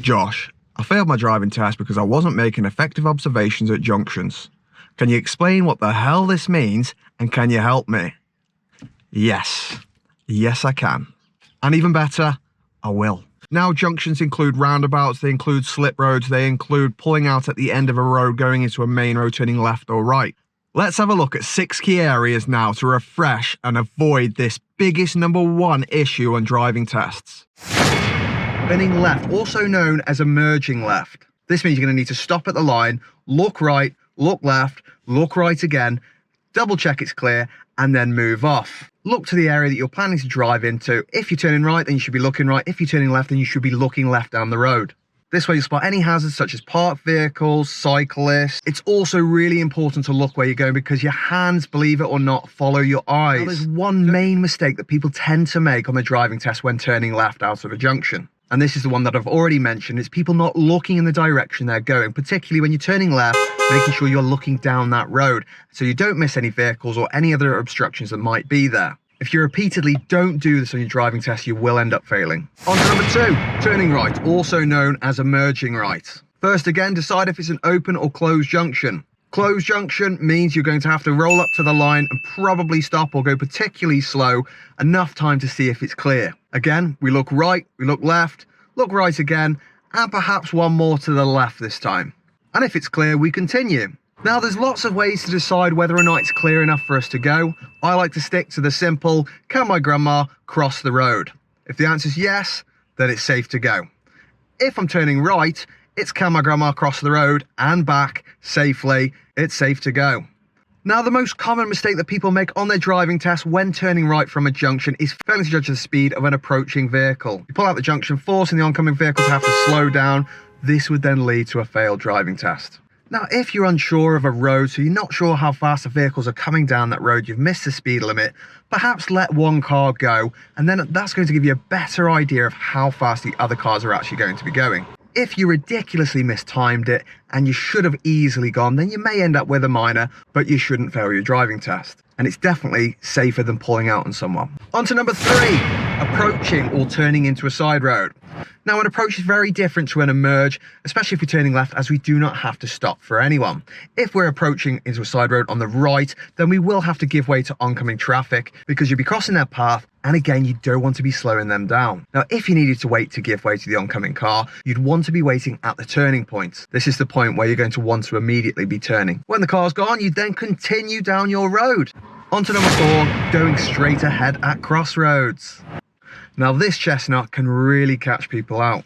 Josh, I failed my driving test because I wasn't making effective observations at junctions. Can you explain what the hell this means, and can you help me? Yes. Yes, I can. And even better, I will. Now, junctions include roundabouts, they include slip roads, they include pulling out at the end of a road going into a main road turning left or right. Let's have a look at 6 key areas now to refresh and avoid this biggest #1 issue on driving tests. Turning left, also known as a merging left. This means you're going to need to stop at the line, look right, look left, look right again, double check it's clear, and then move off. Look to the area that you're planning to drive into. If you're turning right, then you should be looking right. If you're turning left, then you should be looking left down the road. This way you'll spot any hazards such as parked vehicles, cyclists. It's also really important to look where you're going because your hands, believe it or not, follow your eyes. Now, there's one main mistake that people tend to make on the driving test when turning left out of a junction. And this is the one that I've already mentioned. It's people not looking in the direction they're going, particularly when you're turning left, making sure you're looking down that road so you don't miss any vehicles or any other obstructions that might be there. If you repeatedly don't do this on your driving test, you will end up failing. On to number 2, turning right, also known as a merging right. First again, decide if it's an open or closed junction. Closed junction means you're going to have to roll up to the line and probably stop or go particularly slow, enough time to see if it's clear. Again, we look right, we look left, look right again, and perhaps one more to the left this time. And if it's clear, we continue. Now, there's lots of ways to decide whether or not it's clear enough for us to go. I like to stick to the simple, can my grandma cross the road? If the answer is yes, then it's safe to go. If I'm turning right, it's can my grandma cross the road and back safely, it's safe to go. Now, the most common mistake that people make on their driving test when turning right from a junction is failing to judge the speed of an approaching vehicle. You pull out the junction, forcing the oncoming vehicle to have to slow down. This would then lead to a failed driving test. Now, if you're unsure of a road, so you're not sure how fast the vehicles are coming down that road, you've missed the speed limit, perhaps let one car go, and then that's going to give you a better idea of how fast the other cars are actually going to be going. If you ridiculously mistimed it and you should have easily gone, then you may end up with a minor, but you shouldn't fail your driving test. And it's definitely safer than pulling out on someone. On to number 3, approaching or turning into a side road. Now, an approach is very different to an emerge, especially if you're turning left, as we do not have to stop for anyone. If we're approaching into a side road on the right, then we will have to give way to oncoming traffic because you'll be crossing their path, and again, you don't want to be slowing them down. Now, if you needed to wait to give way to the oncoming car, you'd want to be waiting at the turning point. This is the point where you're going to want to immediately be turning. When the car's gone, you then continue down your road. On to number 4, going straight ahead at crossroads. Now, this chestnut can really catch people out.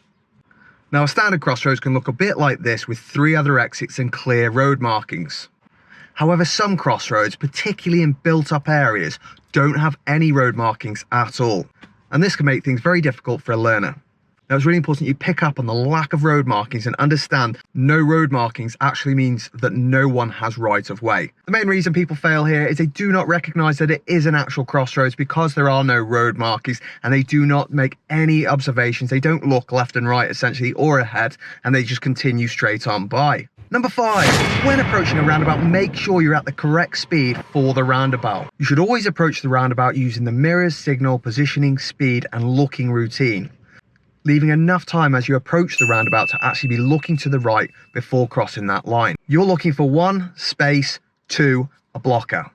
Now, a standard crossroads can look a bit like this with 3 other exits and clear road markings. However, some crossroads, particularly in built-up areas, don't have any road markings at all. And this can make things very difficult for a learner. Now, it's really important you pick up on the lack of road markings and understand no road markings actually means that no one has right of way. The main reason people fail here is they do not recognize that it is an actual crossroads because there are no road markings, and they do not make any observations. They don't look left and right essentially or ahead, and they just continue straight on by. Number 5, when approaching a roundabout, make sure you're at the correct speed for the roundabout. You should always approach the roundabout using the mirrors, signal, positioning, speed, and looking routine, leaving enough time as you approach the roundabout to actually be looking to the right before crossing that line. You're looking for 1, space, 2, a blocker.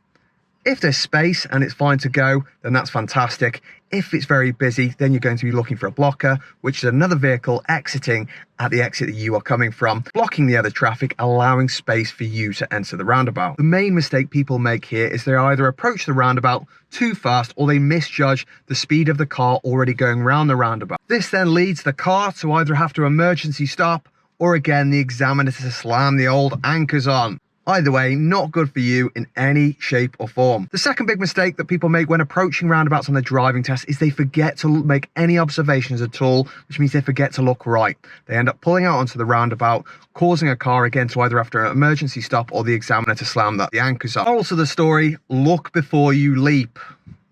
If there's space and it's fine to go, then that's fantastic. If it's very busy, then you're going to be looking for a blocker, which is another vehicle exiting at the exit that you are coming from, blocking the other traffic, allowing space for you to enter the roundabout. The main mistake people make here is they either approach the roundabout too fast or they misjudge the speed of the car already going round the roundabout. This then leads the car to either have to emergency stop or again the examiner to slam the old anchors on. Either way, not good for you in any shape or form. The second big mistake that people make when approaching roundabouts on their driving test is they forget to make any observations at all, which means they forget to look right. They end up pulling out onto the roundabout, causing a car again to either after an emergency stop or the examiner to slam the anchors up. Also the story, look before you leap,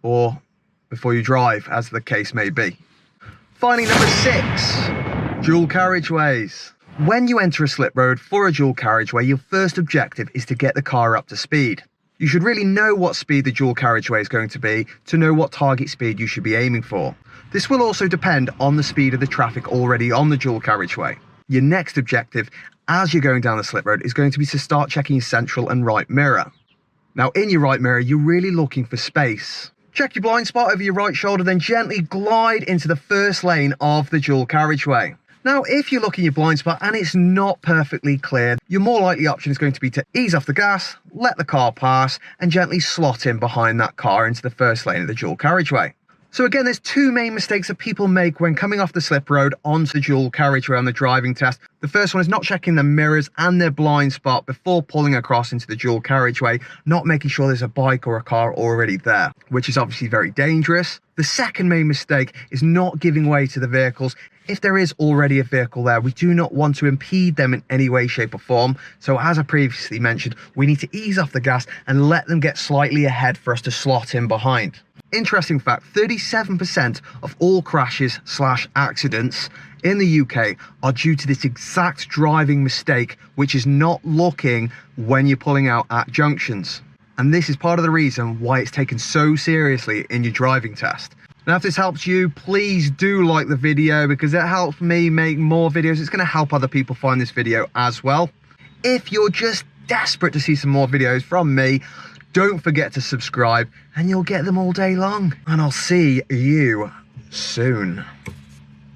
or before you drive, as the case may be. Finally, number 6, dual carriageways. When you enter a slip road for a dual carriageway, your first objective is to get the car up to speed. You should really know what speed the dual carriageway is going to be to know what target speed you should be aiming for. This will also depend on the speed of the traffic already on the dual carriageway. Your next objective as you're going down the slip road is going to be to start checking your central and right mirror. Now in your right mirror, you're really looking for space. Check your blind spot over your right shoulder, then gently glide into the first lane of the dual carriageway. Now, if you look in your blind spot and it's not perfectly clear, your more likely option is going to be to ease off the gas, let the car pass, and gently slot in behind that car into the first lane of the dual carriageway. So again, there's two main mistakes that people make when coming off the slip road onto the dual carriageway on the driving test. The first one is not checking the mirrors and their blind spot before pulling across into the dual carriageway, not making sure there's a bike or a car already there, which is obviously very dangerous. The second main mistake is not giving way to the vehicles. If there is already a vehicle there, we do not want to impede them in any way, shape or form. So as I previously mentioned, we need to ease off the gas and let them get slightly ahead for us to slot in behind. Interesting fact, 37% of all crashes / accidents in the UK are due to this exact driving mistake, which is not looking when you're pulling out at junctions. And this is part of the reason why it's taken so seriously in your driving test. Now, if this helps you, please do like the video because it helps me make more videos. It's going to help other people find this video as well. If you're just desperate to see some more videos from me, don't forget to subscribe and you'll get them all day long. And I'll see you soon.